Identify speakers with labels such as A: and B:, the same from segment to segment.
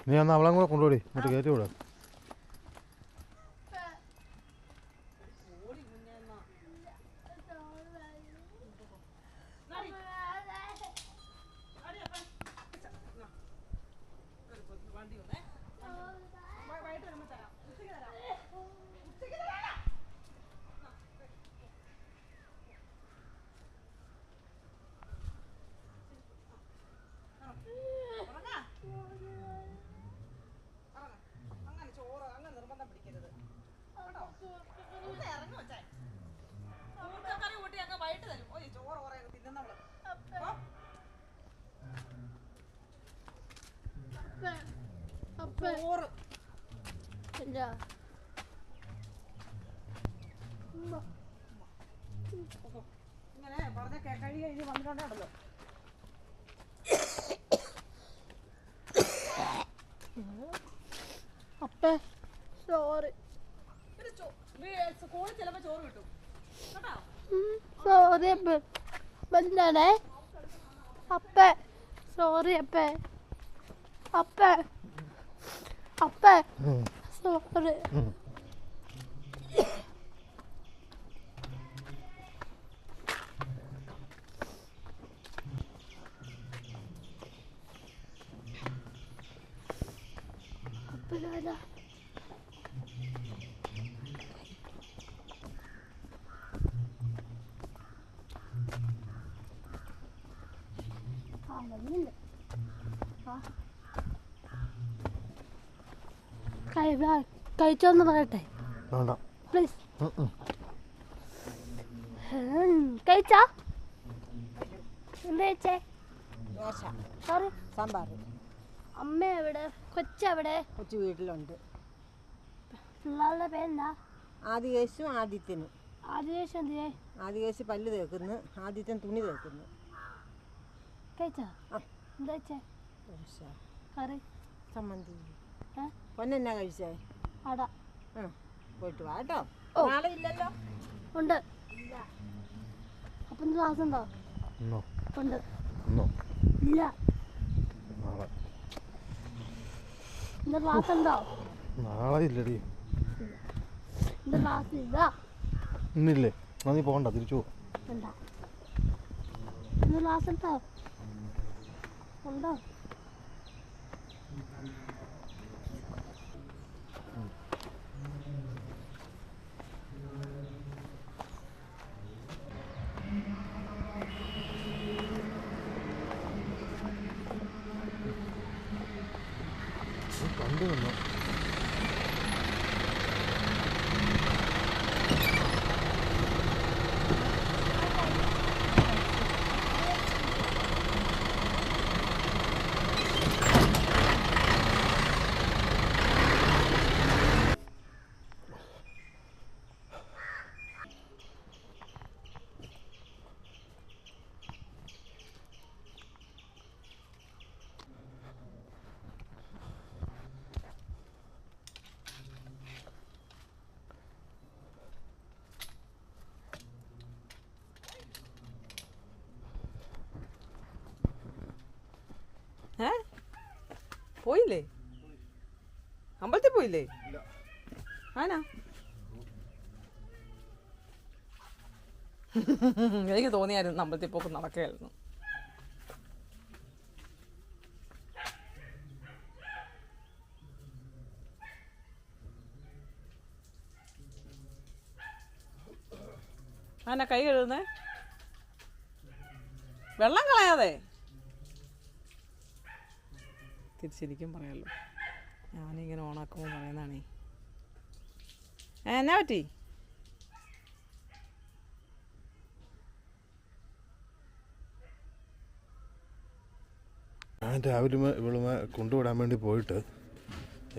A: നീ എന്നാൽ അവളെ കൂടെ കൊണ്ടുപോടി എന്നിട്ട് കയറ്റി വിടാം.
B: ഇങ്ങനെ പറഞ്ഞ കഴിയ ഇനി വന്നിട്ടുണ്ടല്ലോ.
C: അപ്പേ സോറി.
B: സ്കൂളിൽ ചിലപ്പോ ചോറ് കിട്ടും കേട്ടോ.
C: സോറി ബന്ധാണേ അപ്പേ. സോറി അപ്പേ. അപ്പേ അപ്പേ സോറി. അപ്പനാ കഴിച്ചോന്ന് പറയട്ടെ പ്ലീസ്. കഴിച്ചാ എന്താ കഴിച്ചേ? സോറി
B: സാമ്പാർ.
C: അമ്മ എവിടെ? കൊച്ചെവിടെ?
B: കൊച്ചു വീട്ടിലുണ്ട്.
C: പിള്ളേരുടെ പേരെന്താ?
B: ആദികേശും ആദിത്യനും.
C: ആദികേശ് എന്തിയെ?
B: ആദികേശ് പല്ല് തേക്കുന്നു, ആദിത്യൻ തുണി തേക്കുന്നു.
C: കഴിച്ചാ? എന്താ കഴിച്ചേ? കറി
B: ചമ്മന്തി. പൊന്നെന്നാ കഴിച്ചേ?
C: അട.
B: പോയിട്ട് വാ കേട്ടോ. നാളെ ഇല്ലല്ലോ?
C: ഉണ്ട്. അപ്പം ക്ലാസ് ഉണ്ടോ? ഉണ്ട്. ഇല്ല. ഇന്ന് ക്ലാസ് ഉണ്ടോ?
A: നാളെ ഇല്ലടി.
C: ഇന്ന് ക്ലാസ് ഇല്ല.
A: ഇന്നില്ലേ? നീ പോകണ്ട, തിരിച്ചു പോ.
C: ഇന്ന് ക്ലാസ് ഉണ്ടോ? ഉണ്ടോ?
A: കണ്ടു വന്നു.
B: പോയില്ലേ? അമ്പലത്തിൽ പോയില്ലേ? ആനാ എനിക്ക് തോന്നിയായിരുന്നു അമ്പലത്തിൽ പോക്ക് നടക്കുകയായിരുന്നു. ആനാ കൈ കഴുകുന്നേ? വെള്ളം കളയാതെ. തിരിച്ചിരിക്കും പറയാമല്ലോ. ഞാനിങ്ങനെ ഓണാക്കുമ്പോൾ പറയുന്നതാണേ. എന്നാ പറ്റി?
A: ഞാൻ രാവിലെ ഇവളുമെ കൊണ്ടുവിടാൻ വേണ്ടി പോയിട്ട്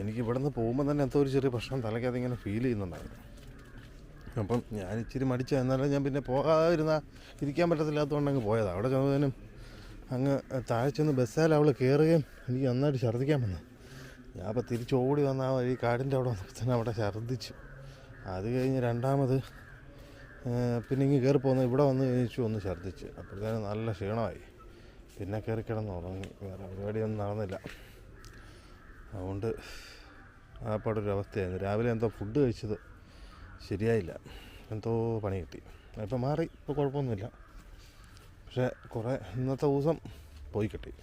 A: എനിക്ക് ഇവിടെ നിന്ന് പോകുമ്പോൾ തന്നെ എന്തോ ഒരു ചെറിയ പ്രശ്നം തലയ്ക്കകത്ത് ഇങ്ങനെ ഫീൽ ചെയ്യുന്നുണ്ടായിരുന്നു. അപ്പം ഞാൻ ഇച്ചിരി മടിച്ച, എന്നാലും ഞാൻ പിന്നെ പോകാതിരുന്നാൽ ഇരിക്കാൻ പറ്റത്തില്ലാത്തതുകൊണ്ട് അങ്ങ് പോയതാണ്. അവിടെ ചെന്നതിനും അങ്ങ് താഴെ ചെന്ന് ബസ്സാൽ അവൾ കയറുകയും എനിക്ക് നന്നായിട്ട് ഛർദ്ദിക്കാൻ വന്നു. ഞാൻ അപ്പോൾ തിരിച്ചോടി വന്ന ആ വഴി കാടിൻ്റെ അവിടെ വന്നപ്പോൾ തന്നെ അവിടെ ഛർദ്ദിച്ചു. അത് കഴിഞ്ഞ് രണ്ടാമത് പിന്നെ ഇങ്ങ് കയറി പോകുന്നത് ഇവിടെ വന്ന് കഴിച്ചു ഒന്ന് ഛർദ്ദിച്ച്. അപ്പോഴത്തേനും നല്ല ക്ഷീണമായി. പിന്നെ കയറി കിടന്ന് ഉറങ്ങി. വേറെ പരിപാടിയൊന്നും നടന്നില്ല. അതുകൊണ്ട് ആ പാടൊരു അവസ്ഥയായിരുന്നു. രാവിലെ എന്തോ ഫുഡ് കഴിച്ചത് ശരിയായില്ല, എന്തോ പണി കിട്ടി. ഇപ്പം മാറി, ഇപ്പോൾ കുഴപ്പമൊന്നുമില്ല. പക്ഷേ കുറേ ഇന്നത്തെ ദിവസം പോയി കിട്ടി.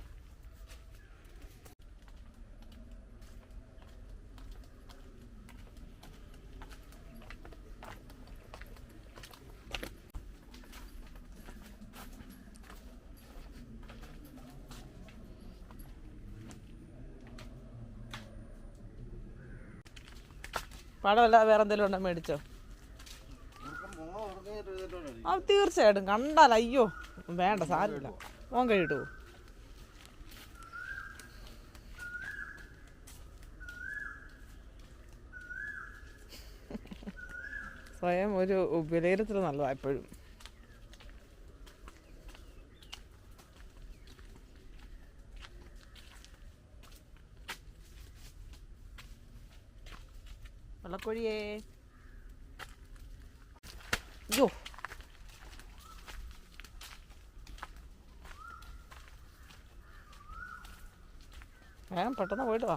B: പടമല്ല വേറെ എന്തെങ്കിലും ഉണ്ടോ മേടിച്ചോ? അത് തീർച്ചയായിട്ടും കണ്ടാൽ അയ്യോ വേണ്ട, സാരമില്ല, മോൻ കഴിയിട്ടു. സ്വയം ഒരു വിലയിരുത്തൽ നല്ലതാണ് എപ്പോഴും. വെള്ളക്കോഴിയേ, അയ്യോ വേഗം പെട്ടെന്ന് പോയിട്ട് വാ.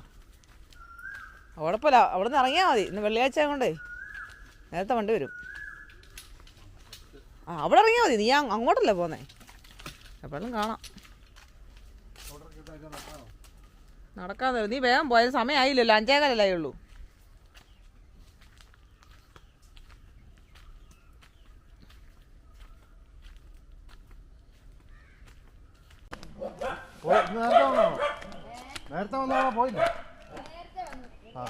B: കുഴപ്പമില്ല, അവിടെ നിന്ന് ഇറങ്ങിയാൽ മതി. ഇന്ന് വെള്ളിയാഴ്ച ആയതുകൊണ്ടേ നേരത്തെ വണ്ടി വരും. ആ അവിടെ ഇറങ്ങിയാൽ മതി, നീ അങ്ങോട്ടല്ലേ പോന്നേ, എപ്പോഴും കാണാം. നടക്കാതെ നീ വേഗം പോയത്, സമയമായില്ലല്ലോ, 5:15 ഉള്ളൂ.
A: നേരത്തെ വന്നാണോ? പോയില്ല. ആ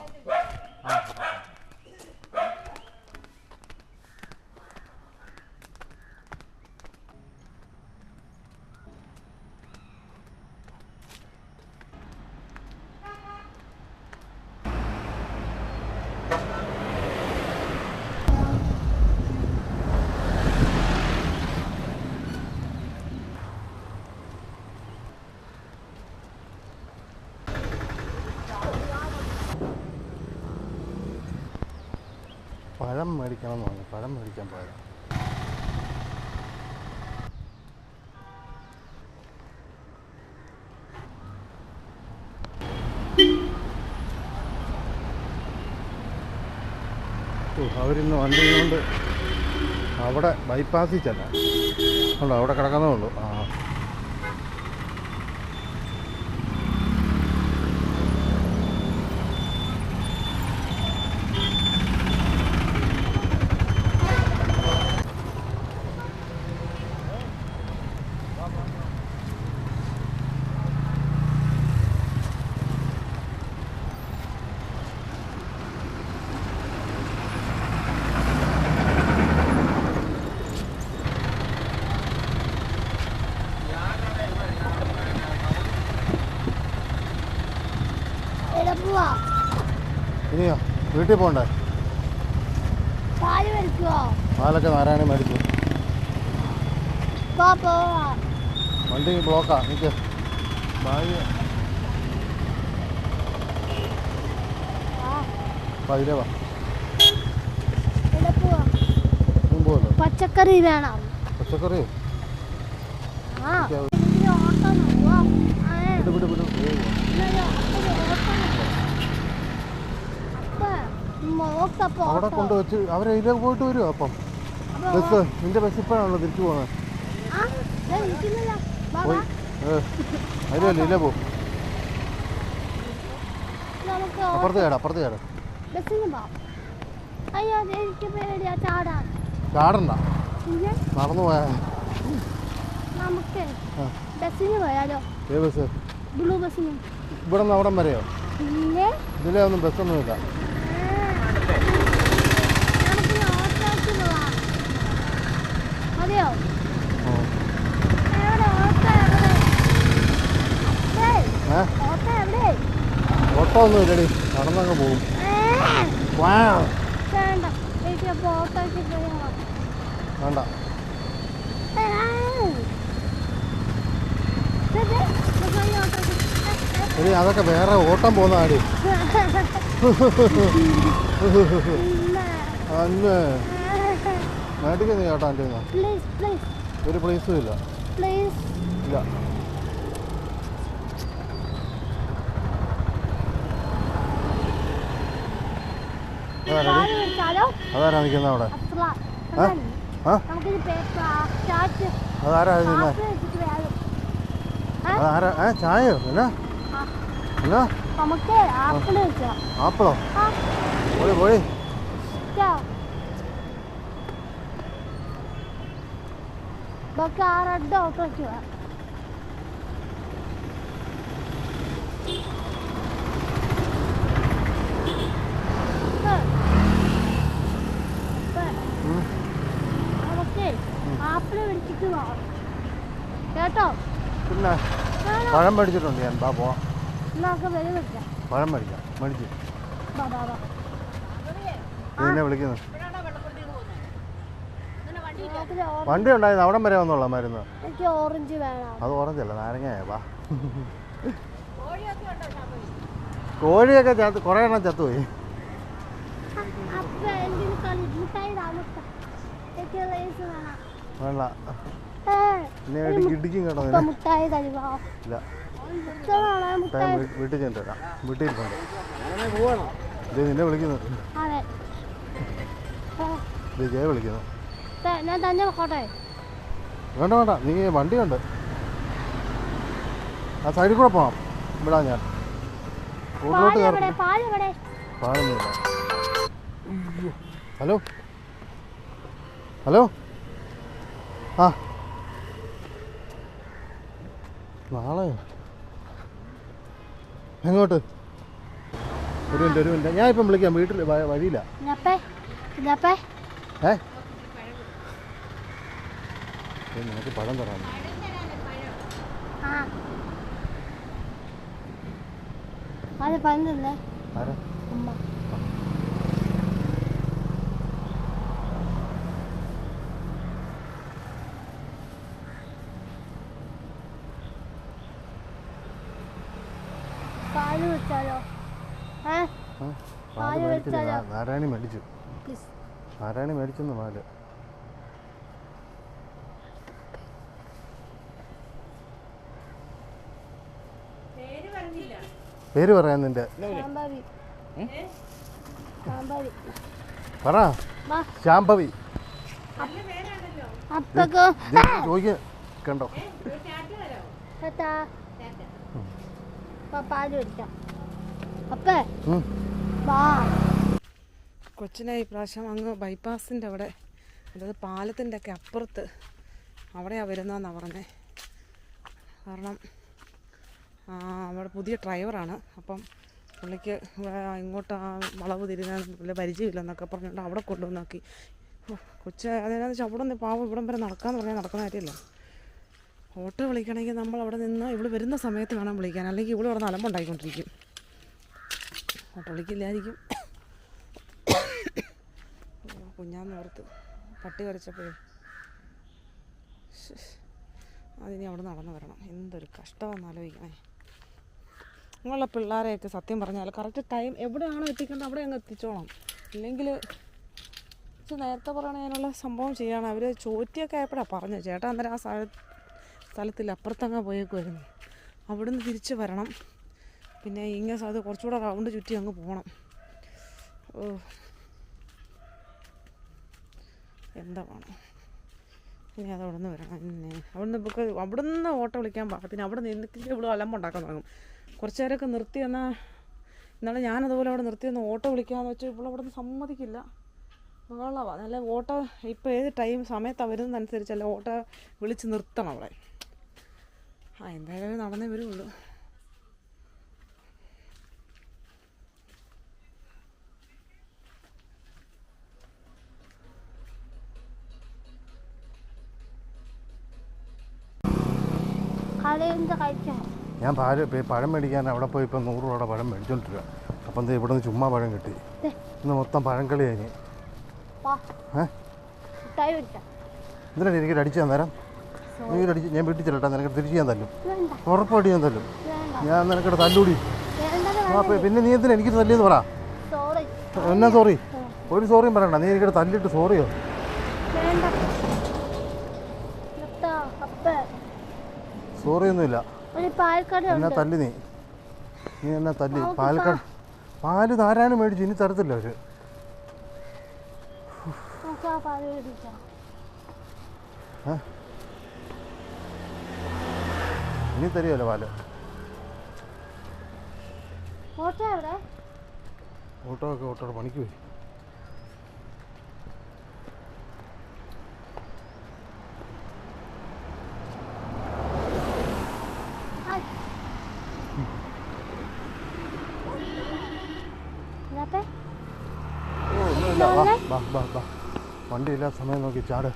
A: ആ പഴം മേടിക്കണം എന്ന് പറഞ്ഞു. പഴം മേടിക്കാൻ പോയത്. അവരിന്ന് വണ്ടി കൊണ്ട് അവിടെ ബൈപ്പാസിൽ ചെല്ലാം. ഉണ്ടോ? അവിടെ കിടക്കുന്നേ ഉള്ളൂ. ആ ഇനിയോ വീട്ടിൽ പോകണ്ടേ? പാലൊക്കെ നാരായണി മേടിച്ചു. വണ്ടി ബ്ലോക്കാ. നിൽക്ക് ബാഗ് അതിലേ വാ. പോവല്ലോ.
C: പച്ചക്കറി വേണം.
A: പച്ചക്കറിയോ? വിട് വിട് വിട്. അവിടെ കൊണ്ടുവച്ച് അവരെ ഇതിലേക്ക് പോയിട്ട് വരുമോ? അപ്പം ബസ്, നിന്റെ ബസ് ഇപ്പോഴാണല്ലോ തിരിച്ചു പോകുന്നത്. പോയി അതിലല്ലേ ഇല്ലേ? പോ അപ്പുറത്ത് ചേടാ, അപ്പുറത്ത് ചേടാ. ചാടണ്ട, നടന്നു പോയാ. ഏത് ബസ്? ഇവിടെ നിന്ന് അവിടം വരെയോ? ഇതിലേ ഒന്നും ബസ്സൊന്നുമില്ല. ഓട്ടോ ഒന്നും ഇല്ലടി, നടന്നങ്ങ് പോകും. വേണ്ട, എടി അതൊക്കെ വേറെ ഓട്ടം പോകുന്ന ആടി. അന്ന് മേടിക്കുന്നു കേട്ടോ. എൻ്റെ ഒരു പ്ലേസും ഇല്ല. ഇല്ല അതാരാ
C: പാല് മേടിച്ചാലോ?
A: അതാരാ നിൽക്കുന്നത് അവിടെ?
C: അത്ര
A: ആ ആ
C: നമുക്കിത് ചാറ്റ്
A: അതാരാ നിന്നെ
C: ആപ്പിൾ വെച്ചിട്ട് വേണം.
A: അതാരാ ചായയോ എന്നാ
C: ആ,
A: എന്നാ
C: നമുക്ക് ആപ്പിൾ വെച്ചാ
A: ആപ്പിളോ പോയി പോയി
C: നമുക്ക് ആ റെഡ് ഓട്ടോ വെക്കുക. നമുക്ക് ആപ്പിൾ മേടിച്ചിട്ട് പോകാം കേട്ടോ.
A: പിന്നെ പഴം മേടിച്ചിട്ടുണ്ട് ഞാൻ ബാ പോവാം.
C: നമുക്ക് വെളി വെക്കാം.
A: പഴം മേടിക്കാം മേടിച്ച്
C: ബാ ബാ ബാ.
A: എന്നെ വിളിക്കുന്നത്
C: നമുക്ക്
A: വണ്ടി ഉണ്ടായിരുന്നു അവിടം വരെ വന്നോളാം മരുന്ന്.
C: എനിക്ക് ഓറഞ്ച് വേണം.
A: അത് ഓറഞ്ചല്ല നാരങ്ങയാ വാ. കോഴിയൊക്കെ ചത്ത് കുറേ എണ്ണം ചത്തുപോയി.
C: അപ്പൊ എനിക്ക് മിഠായി താമസം എനിക്ക് റൈസ് വേണം.
A: വേണ്ട പിന്നെ ഇടിക്കും കേട്ടോ
C: ഇപ്പൊ മുട്ടായി തരുമോ?
A: ഇല്ല
C: മുട്ടായി
A: വീട്ടിൽ ചെന്നിട്ട് വരാം. വീട്ടിൽ ഇരിപ്പുണ്ട് ഇത് നിന്നെ വിളിക്കുന്നു.
C: അതെ
A: ഇത് ജയ വിളിക്കുന്നു.
C: ഞാൻ തന്നെ പോട്ടെ.
A: വേണ്ട വേണ്ട നീ വണ്ടിയുണ്ട് ആ സൈഡിൽ കൂടെ പോകാം. വിടാം ഞാൻ റോഡിലോട്ട് കയറി പാടൊന്നുമില്ല. ഹലോ ഹലോ ആ നാളെ എങ്ങോട്ട്? ഒരു മിനിറ്റ് ഞാൻ ഇപ്പം വിളിക്കാം. വീട്ടിൽ വഴിയില്ല. നിനക്ക് പഴം തരാം.
C: അത് പറഞ്ഞല്ലേ
A: ആരാ?
C: അമ്മ. പാല് വെച്ചാലോ?
A: പാല് മേടിച്ചില്ല. നാരായണി മേടിച്ചു.
C: പ്ലീസ്.
A: നാരായണി മേടിച്ചെന്ന് പാല്. പേര് പറയാൻ നിന്റെ പറ. ശാംഭവി ചോദിക്ക കണ്ടോ?
C: പാല് മേടിക്കാം. അപ്പേ
B: കൊച്ചിനെ ഈ പ്രാവശ്യം അങ്ങ് ബൈപ്പാസിൻ്റെ അവിടെ, അതായത് പാലത്തിൻ്റെ ഒക്കെ അപ്പുറത്ത് അവിടെയാണ് വരുന്നതെന്നാണ് പറഞ്ഞത്. കാരണം അവിടെ പുതിയ ഡ്രൈവറാണ്. അപ്പം പുള്ളിക്ക് ഇങ്ങോട്ട് ആ വളവ് തിരിഞ്ഞാൽ വലിയ പരിചയമില്ലെന്നൊക്കെ പറഞ്ഞുകൊണ്ട് അവിടെ കൊണ്ടുവന്നാക്കി. കൊച്ച് അതെന്നാന്ന് വെച്ചാൽ അവിടെ നിന്ന് പാവം ഇവിടം വരെ നടക്കാമെന്ന് പറഞ്ഞാൽ നടക്കുന്ന കാര്യമില്ല. ഓട്ടോ വിളിക്കണമെങ്കിൽ നമ്മൾ അവിടെ നിന്ന് ഇവിടെ വരുന്ന സമയത്ത് വേണം വിളിക്കാൻ, അല്ലെങ്കിൽ ഇവിടെ അവിടെ അലമ്പുണ്ടായിക്കൊണ്ടിരിക്കും. ഓട്ടോ വിളിക്കില്ലായിരിക്കും. കുഞ്ഞാന്നോർത്ത് പട്ടി കടിച്ചപ്പോഴേ അതിനി അവിടെ നടന്നു വരണം. എന്തൊരു കഷ്ടമെന്ന് ആലോചിക്കണേ. നിങ്ങളുടെ പിള്ളേരെയൊക്കെ സത്യം പറഞ്ഞാൽ കറക്റ്റ് ടൈം എവിടെയാണോ എത്തിക്കേണ്ടത് അവിടെ അങ്ങ് എത്തിച്ചോളാം. ഇല്ലെങ്കിൽ നേരത്തെ പറയണതിനുള്ള സംഭവം ചെയ്യണം. അവർ ചോറ്റിയൊക്കെ ആയപ്പോഴാണ് പറഞ്ഞത്. ചേട്ടാ അന്നേരം ആ സ്ഥലത്തിൽ അപ്പുറത്തങ്ങ് പോയേക്കുമായിരുന്നു. അവിടുന്ന് തിരിച്ച് വരണം. പിന്നെ ഇങ്ങനെ അത് കുറച്ചുകൂടെ റൗണ്ട് ചുറ്റി അങ്ങ് പോകണം. എന്താ വേണം ഇനി അത് അവിടെ നിന്ന് വരണം. അവിടുന്ന് ഓട്ടോ വിളിക്കാൻ പാടില്ല. പിന്നെ അവിടെ നിന്നിട്ട് ഇവിടെ അലമ്പുണ്ടാക്കാൻ തുടങ്ങും. കുറച്ച് നേരമൊക്കെ നിർത്തി എന്നാൽ എന്നാലും ഞാനതുപോലെ അവിടെ നിർത്തിയൊന്ന് ഓട്ടോ വിളിക്കാമെന്ന് വെച്ചാൽ ഇപ്പോൾ അവിടെ നിന്ന് സമ്മതിക്കില്ല. ബഹളമാണ്. നല്ല ഓട്ടോ ഇപ്പോൾ ഏത് സമയത്താണ് വരുന്നതനുസരിച്ചല്ല ഓട്ടോ വിളിച്ച് നിർത്തണം അവിടെ. എന്തായാലും നടന്നേ വരുള്ളൂ.
A: ഞാൻ പഴം മേടിക്കാൻ അവിടെ പോയി ഇപ്പം 100 രൂപയുടെ പഴം മേടിച്ചോണ്ടിരിക്കുക. അപ്പം എന്താ ഇവിടെ നിന്ന് ചുമ്മാ പഴം കിട്ടി. ഇന്ന് മൊത്തം പഴംകളി കഴിഞ്ഞ്. എന്തിനാണ് എനിക്ക് അടിച്ചു തന്നേരം? നീ അടിച്ച് ഞാൻ വീട്ടിൽ ചെല്ലട്ടെ. നിനക്ക് തിരിച്ച് ഞാൻ തല്ലും. ഉറപ്പായിട്ട് ഞാൻ തല്ലും. ഞാൻ നിനക്കിടെ തല്ലൂടി. പിന്നെ നീ എന്തിനാ എനിക്ക് തല്ലിയെന്ന് പറ. എന്നാ സോറി? ഒരു സോറിയും പറയണ്ട. നീ എനിക്കിടെ തല്ലിട്ട് സോറിയോ? സോറിയൊന്നുമില്ല. എന്നാ തല്ലി നീ എന്നാ തല്ലി. പാല് നാരായണ മേടിച്ചു. ഇനി തരത്തില്ല അവർ.
C: നമുക്ക് ആ പാല് മേടിക്കാം.
A: ഇനി തരുമല്ലോ പാല്.
C: ഓട്ടോ എവിടെ?
A: ഓട്ടോയുടെ പണിക്ക് പോയി. വണ്ടി ഇല്ലാത്ത സമയം നോക്കി ചാട്.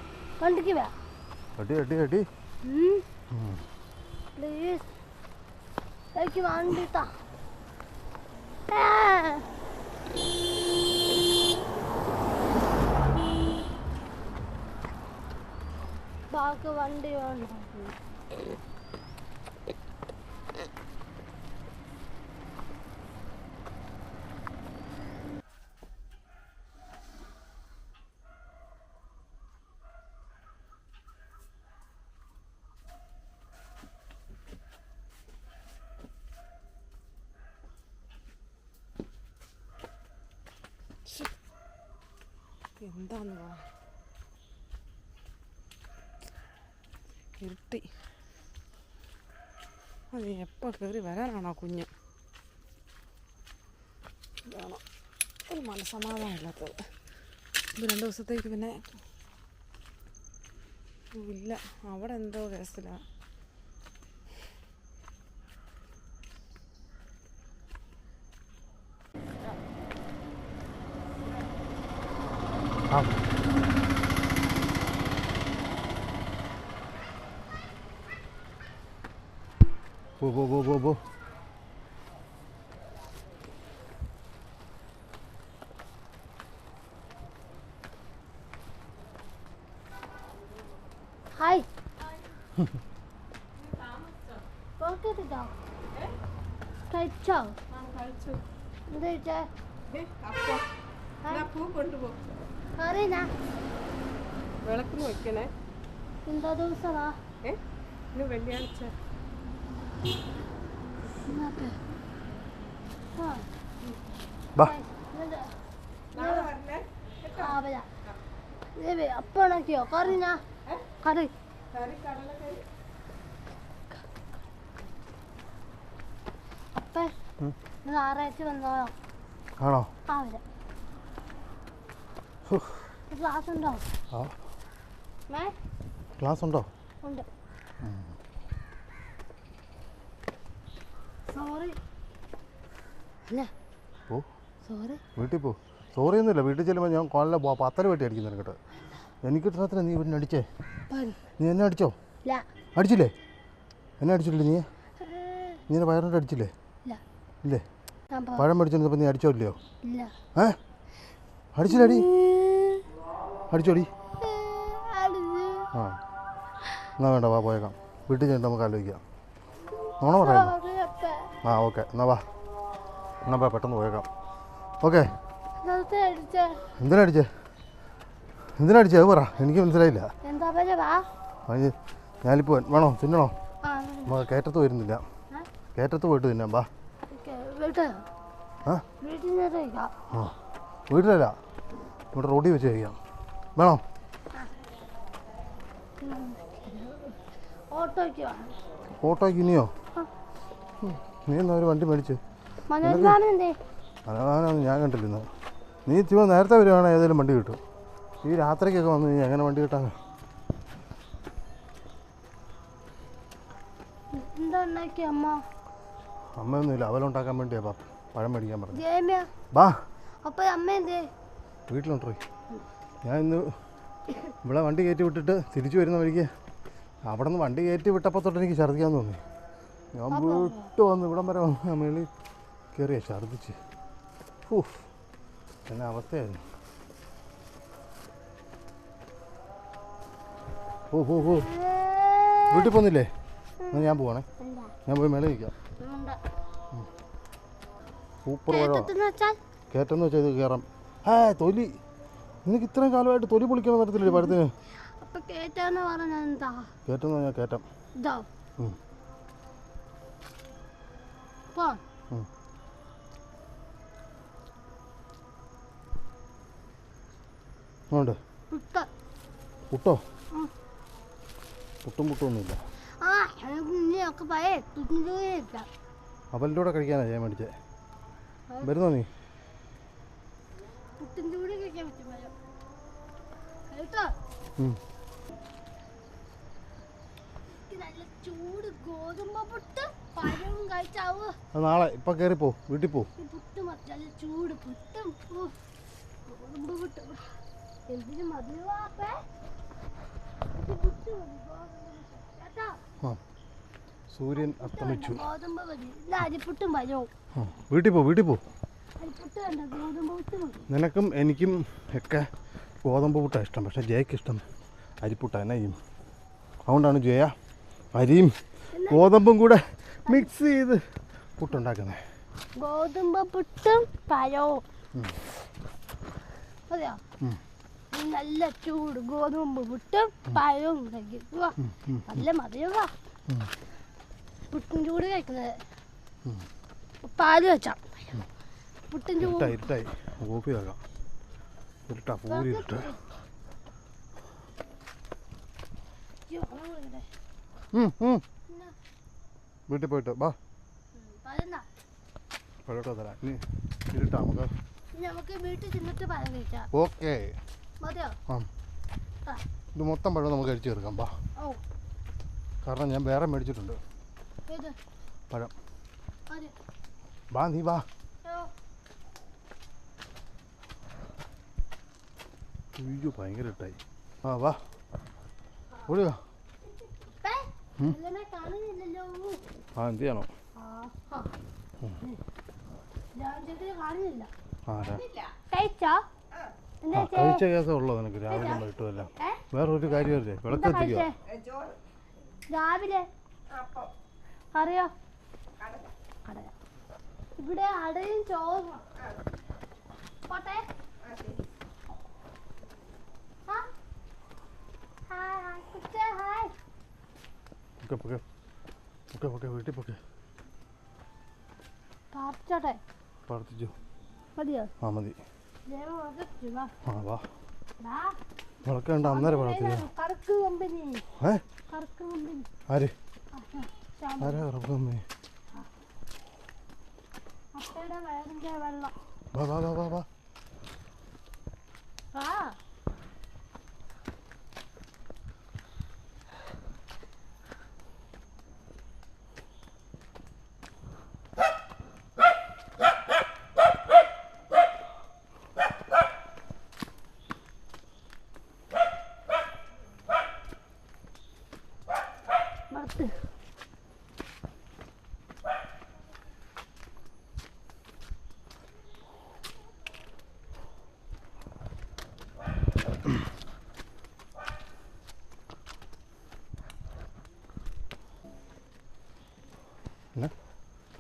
C: വണ്ടിക്ക് വാ.
A: അടി
C: പ്ലീസ് എനിക്ക് വണ്ടി താ. ബാക്കി വണ്ടി വേണ്ട.
B: എന്താന്ന് പറ, ഇരുട്ടി. അത് എപ്പോൾ കയറി വരാനാണോ കുഞ്ഞ്? ഇതാണ് ഒരു മനസ്സമാധാനം ഇല്ലാത്തത്. ഇത് 2 ദിവസത്തേക്ക് പിന്നെ ഇല്ല, അവിടെ എന്തോ കേസിലാണ്.
A: പോ.
C: ഹായ്. പോക്കറ്റിട്ടോ? കഴിച്ചോ? എന്താ കഴിച്ചേ? അറിയാ
B: വിളക്കിന് വെക്കണേ.
C: എന്താ ദിവസമാ?
B: ഇന്ന് വെള്ളിയാഴ്ച.
C: അപ്പണക്കിയോ കറിനാ? കറി അപ്പ ഞായറാഴ്ച വന്നോളാം.
A: ആണോ?
C: ക്ലാസ് ഉണ്ടോ?
A: ക്ലാസ് ഉണ്ടോ?
C: ഉണ്ട്. സോറി.
A: വീട്ടിൽ പോ. സോറി ഒന്നുമില്ല. വീട്ടിൽ ചെല്ലുമ്പോൾ ഞാൻ കോളിലെ പത്തര വെട്ടി അടിക്കുന്നു കേട്ടോ. എനിക്ക് ഇത്രത്തിന് നീ പിന്നെ അടിച്ചേ? നീ എന്നെ അടിച്ചോ? അടിച്ചില്ലേ? എന്നെ അടിച്ചില്ലേ? നീ എന്നെ വയറിട്ട് അടിച്ചില്ലേ? ഇല്ലേ? പഴം മേടിച്ചപ്പോൾ നീ അടിച്ചോ ഇല്ലയോ? അടിച്ചില്ലടി? അടിച്ചോടി? എന്നാ വേണ്ട, വാ പോയേക്കാം. വീട്ടിൽ ചെന്നിട്ട് നമുക്ക് ആലോചിക്കാം. നോണ പറയാം. ഓക്കെ എന്നാ വാ. പെട്ടെന്ന് പോയേക്കാം. ഓക്കെ. എന്തിനടിച്ചേ? അത് പറ, എനിക്ക് മനസ്സിലായില്ല. ഞാനിപ്പോൾ വേണോ തിന്നണോ? നമുക്ക് കയറ്റത്ത് വരുന്നില്ല. കയറ്റത്ത് പോയിട്ട് തിന്നാം. വാ. വീട്ടിലല്ല, ഇവിടെ റോഡിൽ വെച്ച് കഴിക്കാം. വേണോ? ഓട്ടോയ്ക്ക് ഇനിയോ? നീ എന്നാ ഒരു വണ്ടി മേടിച്ച്? മനോഹരനാണ് ഞാൻ കണ്ടില്ല. നീ ഇച്ചിരി നേരത്തെ വരുവാണെങ്കിൽ ഏതെങ്കിലും വണ്ടി കിട്ടും. ഈ രാത്രിക്കൊക്കെ വന്ന് നീ എങ്ങനെ വണ്ടി കിട്ടാൻ? അമ്മയൊന്നുമില്ല, അവലുണ്ടാക്കാൻ വേണ്ടിയാ പഴം മേടിക്കാൻ പറഞ്ഞു. വാ. വീട്ടിലുണ്ടോ? ഞാൻ ഇന്ന് ഇവിടെ വണ്ടി കയറ്റി വിട്ടിട്ട് തിരിച്ചു വരുന്ന വഴിക്ക് അവിടെ നിന്ന് വണ്ടി കയറ്റി വിട്ടപ്പോൾ തൊട്ട് എനിക്ക് ഛർദ്ദിക്കാൻ തോന്നി. ഞാൻ വീട്ട് വന്ന് ഇവിടം വരെ വന്ന് മേളിൽ കയറിയ ഛർദ്ദിച്ച്. എന്നെ അവസ്ഥയായിരുന്നു. വീട്ടിൽ പോന്നില്ലേ? എന്നാൽ ഞാൻ പോവാണേ. ഞാൻ പോയി മേലെ നിൽക്കാം. സൂപ്പർ പഴമാണ്. കയറ്റെന്ന് വെച്ചാൽ ഇത് കയറാം. തൊലി നിനക്ക് ഇത്രയും കാലമായിട്ട് തൊലി പൊളിക്കാൻ തരത്തില്ലേ പഴത്തിന്? കയറ്റെന്ന് പറഞ്ഞാൽ കയറ്റം. ഉണ്ട് പുട്ടോ? പുട്ടും ഒന്നുമില്ല. അവലിൻ്റെ കൂടെ കഴിക്കാനാ ഞാൻ മേടിച്ചേ. വരുന്നോ നീ? നാളെ ഇപ്പൊ കയറി പോ, വീട്ടിൽ പോ. സൂര്യൻ അസ്തമിച്ചു. വീട്ടിൽ പോ. നിനക്കും എനിക്കും ഒക്കെ ഗോതമ്പ് പുട്ടാണ് ഇഷ്ടം. പക്ഷെ ജയക്ക് ഇഷ്ടം അരിപ്പുട്ട. എന്നാ ചെയ്യും? അതുകൊണ്ടാണ് ജയ അരിയും ഗോതമ്പും കൂടെ മിക്സ് ചെയ്ത് പുട്ടുണ്ടാക്കുന്നത്.
C: ഗോതമ്പ് പുട്ടും പഴവും. അതെയോ? നല്ല ചൂട് ഗോതമ്പ് പുട്ടും പഴവും നല്ല മതിയാ. പുട്ടും ചൂട് കഴിക്കുന്നത് പാല് വെച്ചാ പുട്ടും ചൂട്.
A: ഇരുട്ടായി കോപ്പി ആകാം. ഇരുട്ടാ, പൂരി ഇരുട്ട്. വീട്ടിൽ പോയിട്ട് വാ. പഴോട്ടോ തരാം. ഇനി ഇരുട്ടാ,
C: നമുക്ക് വീട്ടിൽ ചെന്നിട്ട് പഴം കഴിക്കാം.
A: ഓക്കെ. ഇത് മൊത്തം പഴം നമുക്ക് കഴിച്ചു തീർക്കാം. വാ. കാരണം ഞാൻ വേറെ മേടിച്ചിട്ടുണ്ട് പഴം. വാ, നീ വാ. അയ്യോ, ഭയങ്കര ഇട്ടായി. വാ, ഓടി വാ. എന്ത് ചെയ്യണോ? കഴിച്ച കേസം ഉള്ളോ നിനക്ക്? രാവിലെ വൈകിട്ടുമല്ല. വേറൊരു കാര്യമല്ലേ, വിളക്ക് എത്തിക്കുക.
C: രാവിലെ അറിയോ ഇവിടെ അടയും ചോറും. പോട്ടെ.
A: വീട്ടിൽ പോക്കെ. പ്രാർത്ഥിച്ചു.
C: മതിയോ?
A: ആ, മതി. വാ.
C: വാ.
A: വിളക്കേണ്ട അന്നേരം പ്രാർത്ഥിച്ചു. ആര്? ആരാ കറുപ്പ് കമ്പനി? വാ.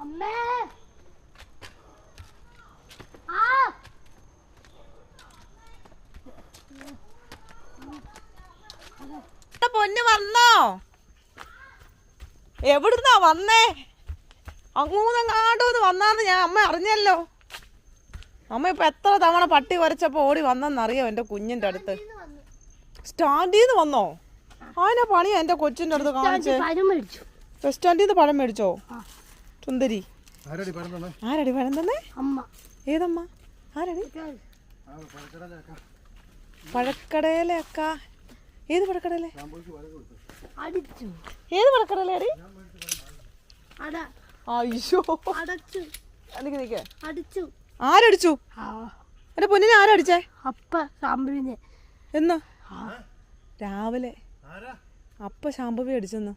C: അമ്മേ.
B: പൊന്നു വന്നോ? എവിടുന്നാ വന്നേ? അങ്ങൂന്നങ്ങാണ്ടൂന്ന് വന്നാന്ന് ഞാൻ അമ്മ അറിഞ്ഞല്ലോ. അമ്മ ഇപ്പൊ എത്ര തവണ പട്ടി കുരച്ചപ്പോ ഓടി വന്നെന്നറിയോ എന്റെ കുഞ്ഞിന്റെ അടുത്ത്? സ്റ്റാൻഡിൽ നിന്ന് വന്നോ? അതിനാ പണിയാ എന്റെ കൊച്ചിന്റെ അടുത്ത് കാണിച്ചേ. ബസ് സ്റ്റാൻഡിൽ നിന്ന് പഴം മേടിച്ചോ? സുന്ദരി. ആരടി പഴം തന്നെ? ഏതമ്മ? ആരടി? പഴക്കടയിലെ അക്ക. ഏത് പഴക്കടയിലെ? ഏത് പഴക്കടയിലേടി? അയ്യോ, ആരടിച്ചു? എന്റെ പൊന്നിനെ ആരടിച്ചേ? എന്നാ രാവിലെ അപ്പ ശാമ്പവി അടിച്ചെന്ന്.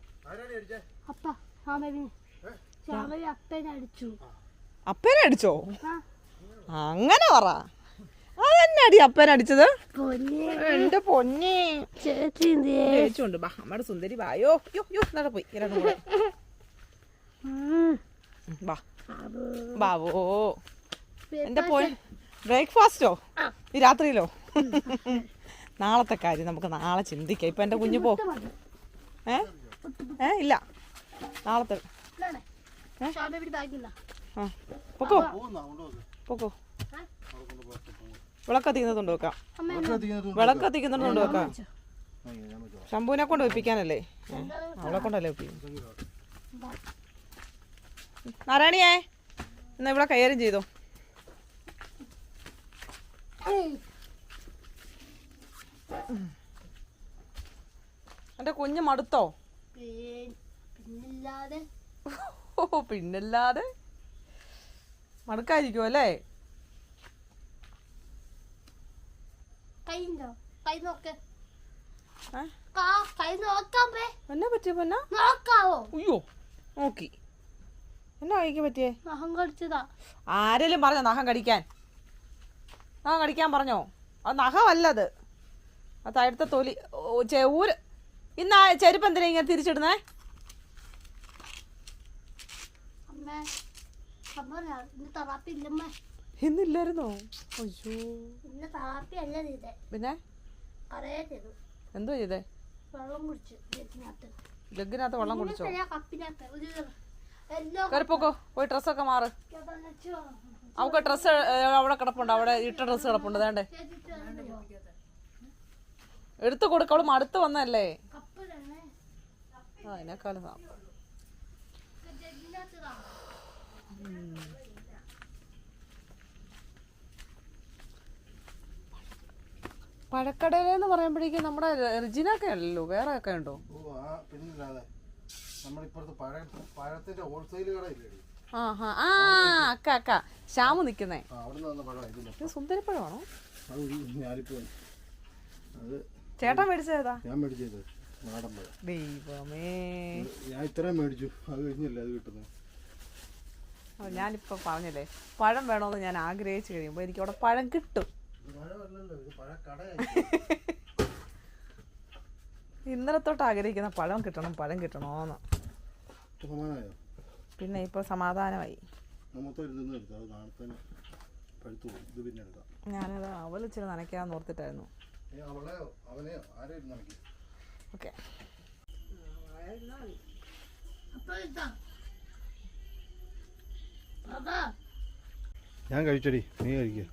B: അപ്പേനെ അടിച്ചോ? അങ്ങനെ പറ. അതെന്നടി അപ്പേനെ അടിച്ചത്? എന്റെ പൊന്നി ചേച്ചിയുണ്ട്. അമ്മയുടെ സുന്ദരി വായോ. നട പോയി രണ്ടും കൂടെ. ബാബോ എന്റെ പോയി. ബ്രേക്ക്ഫാസ്റ്റോ ഈ രാത്രിയിലോ? നാളത്തെ കാര്യം നമുക്ക് നാളെ ചിന്തിക്കാം. ഇപ്പൊ എന്റെ കുഞ്ഞു പോ. ഇല്ല, നാളത്തെ. പൊക്കോ. വിളക്കത്തിക്കുന്നത് കൊണ്ട് വെക്കാം. വിളക്കത്തിക്കുന്നത് കൊണ്ട് വെക്കാം. ശംഭുവിനെ കൊണ്ട് വെപ്പിക്കാനല്ലേ? അവളെ കൊണ്ടല്ലേ വെപ്പിക്കും. നാരായണിയേ, എന്നാ ഇവിടെ കൈകാര്യം ചെയ്തോ. എന്റെ കുഞ്ഞ് മടുത്തോ? ഓ പിന്നല്ലാതെ മടുക്കായിരിക്കും അല്ലേ? എന്നാ പറ്റിയ പൊന്നാ? അയ്യോ നോക്കി. എന്നാ കൈക്ക് പറ്റിയേ? ആരെങ്കിലും പറഞ്ഞോ നഖം കടിക്കാൻ? നഖം കടിക്കാൻ പറഞ്ഞോ? അത് നഖമല്ലത്, അത് തഴുത്ത തൊലി. ഊര്. ഇന്ന് ചെരുപ്പ് എന്തിനാ ഇങ്ങനെ തിരിച്ചിടുന്നേ? ഇന്നില്ലായിരുന്നോ? പിന്നെ എന്തോ ചെയ്തേ? ജഗ്ഗിനകത്ത് വെള്ളം കുടിച്ചോ? കയറിപ്പോക്കോ, പോയി ഡ്രസ്സൊക്കെ മാറ്. അവൾക്ക് ഡ്രസ്സ് അവിടെ കിടപ്പുണ്ട്, അവിടെ ഇട്ട ഡ്രസ്സ് കിടപ്പുണ്ട്. വേണ്ടേ എടുത്തു കൊടുക്ക, അവള് മടുത്ത് വന്നല്ലേ? അതിനേക്കാളും പഴക്കടയിലെന്ന് പറയുമ്പോഴേക്കും നമ്മുടെ റിജിനൊക്കെ അല്ലല്ലോ, വേറെ ഒക്കെ ഉണ്ടോ? അക്ക അക്ക ശ്യാമു നിക്കുന്നേ. സുന്ദരിപ്പഴമാണോ? ചേട്ടൻ മേടിച്ചതാ?
A: ഞാൻ മേടിച്ചത് നാടൻ പഴം.
B: ദൈവമേ,
A: ഞാൻ ഇത്രയും മേടിച്ചു, അത് കഴിഞ്ഞല്ലേ അത് കിട്ടുന്നത്.
B: ഞാനിപ്പോ പറഞ്ഞില്ലേ പഴം വേണോന്ന് ഞാൻ ആഗ്രഹിച്ചു കഴിയുമ്പോ എനിക്ക് അവിടെ പഴം കിട്ടും. ഇന്നലെ തൊട്ട് ആഗ്രഹിക്കുന്ന പഴം കിട്ടണം, പഴം കിട്ടണോന്ന്. പിന്നെ ഇപ്പൊ സമാധാനമായി. ഞാനത് അവലിച്ചിരി നനയ്ക്കാന്ന് ഓർത്തിട്ടായിരുന്നു. ഓക്കെ,
A: ഞാൻ കഴിച്ചടി, നീ കഴിക്കുക.